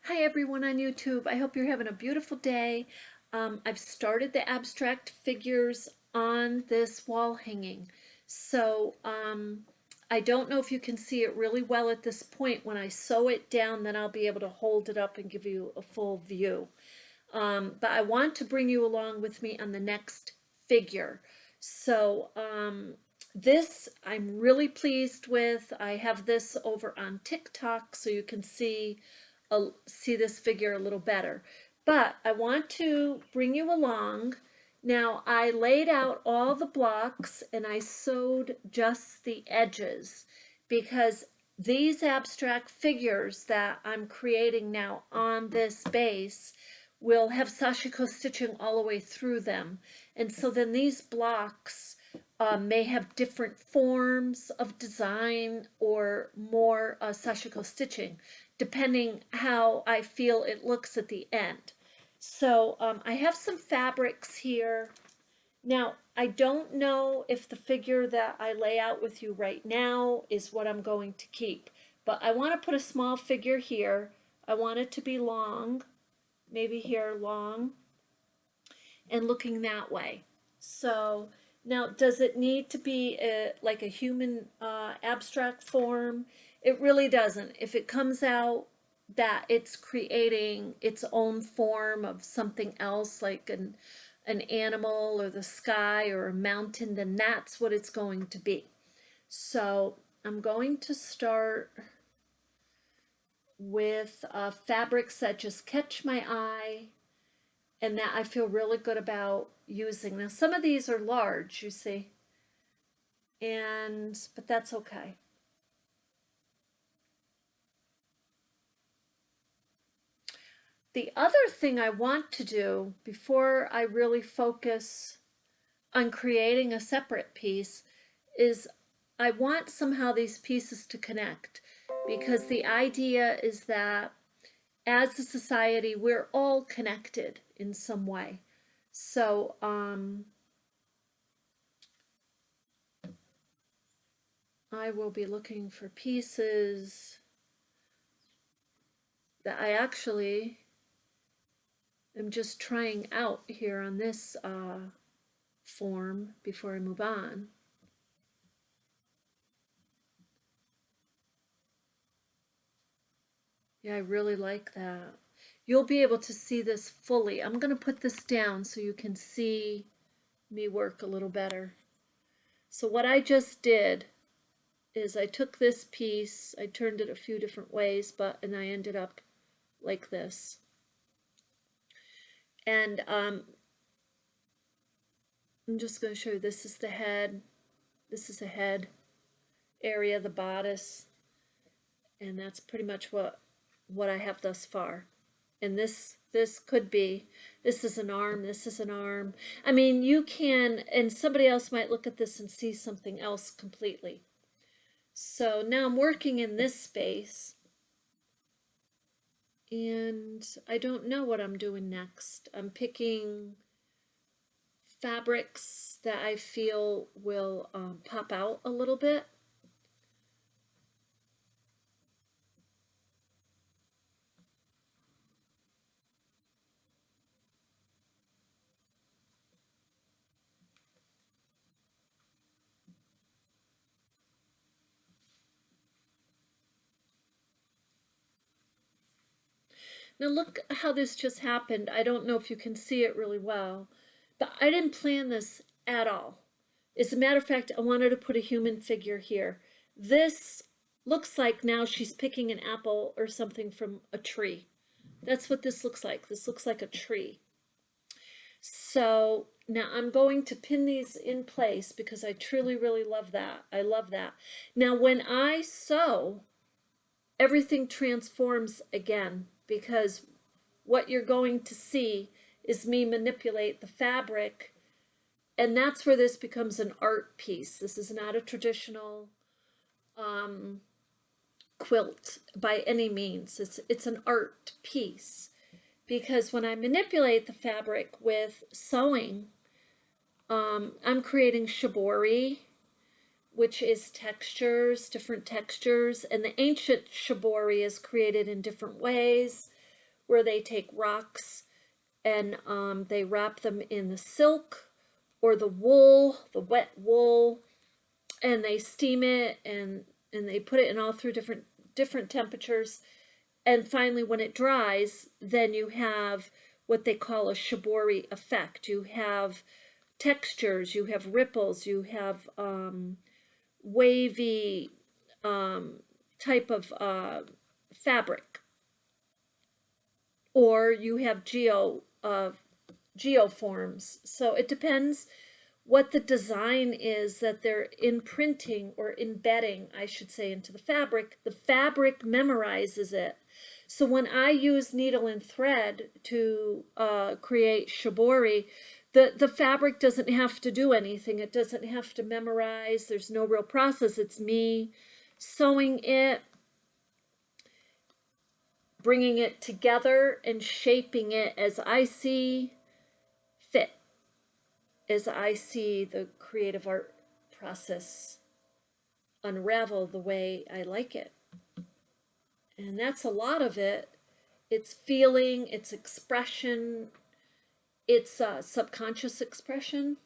Hi everyone on YouTube. I hope you're having a beautiful day. I've started the abstract figures on this wall hanging. I don't know if you can see it really well at this point. When I sew it down, then I'll be able to hold it up and give you a full view. But I want to bring you along with me on the next figure. So this I'm really pleased with. I have this over on TikTok so you can see this figure a little better. But I want to bring you along. Now I laid out all the blocks and I sewed just the edges because these abstract figures that I'm creating now on this base will have Sashiko stitching all the way through them. And so then these blocks may have different forms of design or more Sashiko stitching, depending how I feel it looks at the end. So I have some fabrics here. Now, I don't know if the figure that I lay out with you right now is what I'm going to keep, but I want to put a small figure here. I want it to be long, maybe here long, and looking that way. So now, does it need to be like a human abstract form? It really doesn't. If it comes out that it's creating its own form of something else, like an animal or the sky or a mountain, then that's what it's going to be. So I'm going to start with fabrics that just catch my eye and that I feel really good about using. Now, some of these are large, you see, but that's okay. The other thing I want to do before I really focus on creating a separate piece is I want somehow these pieces to connect, because the idea is that as a society, we're all connected in some way. So I will be looking for pieces that I actually am just trying out here on this form before I move on. Yeah, I really like that. You'll be able to see this fully. I'm going to put this down so you can see me work a little better. So what I just did is I took this piece, I turned it a few different ways, and I ended up like this. And I'm just going to show you, this is the head, this is the head area, the bodice, and that's pretty much what I have thus far. And this could be, this is an arm, this is an arm. I mean, you can, and somebody else might look at this and see something else completely. So now I'm working in this space, and I don't know what I'm doing next. I'm picking fabrics that I feel will pop out a little bit. Now look how this just happened. I don't know if you can see it really well, but I didn't plan this at all. As a matter of fact, I wanted to put a human figure here. This looks like now she's picking an apple or something from a tree. That's what this looks like. This looks like a tree. So now I'm going to pin these in place because I truly, really love that. I love that. Now when I sew, everything transforms again, because what you're going to see is me manipulate the fabric, and that's where this becomes an art piece. This is not a traditional quilt by any means. It's an art piece, because when I manipulate the fabric with sewing, I'm creating shibori, which is textures, different textures, and the ancient shibori is created in different ways. where they take rocks and they wrap them in the silk or the wool, the wet wool, and they steam it and they put it in all through different temperatures. And finally, when it dries, then you have what they call a shibori effect. You have textures, you have ripples, you have wavy type of fabric, or you have geoforms. So it depends what the design is that they're imprinting or embedding, I should say, into the fabric. The fabric memorizes it. So when I use needle and thread to create shibori, the fabric doesn't have to do anything. It doesn't have to memorize. There's no real process. It's me sewing it, bringing it together, and shaping it as I see fit, as I see the creative art process unravel the way I like it. And that's a lot of it. It's feeling, it's expression, it's subconscious expression,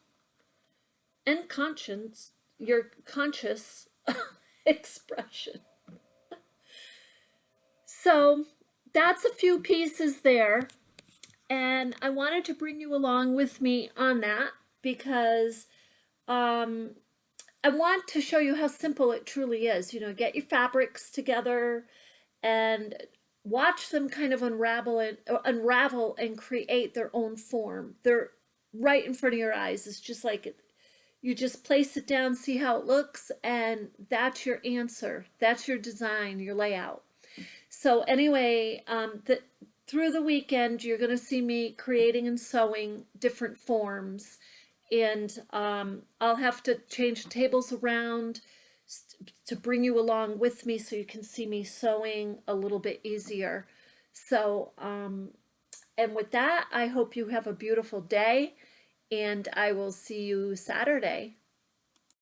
and conscience, your conscious expression. So that's a few pieces there. And I wanted to bring you along with me on that because I want to show you how simple it truly is. You know, get your fabrics together and watch them kind of unravel and create their own form. They're right in front of your eyes. It's just like you just place it down, see how it looks, and that's your answer. That's your design, your layout. So anyway, through the weekend, you're going to see me creating and sewing different forms. And I'll have to change the tables around to bring you along with me so you can see me sewing a little bit easier. So, and with that, I hope you have a beautiful day, and I will see you Saturday.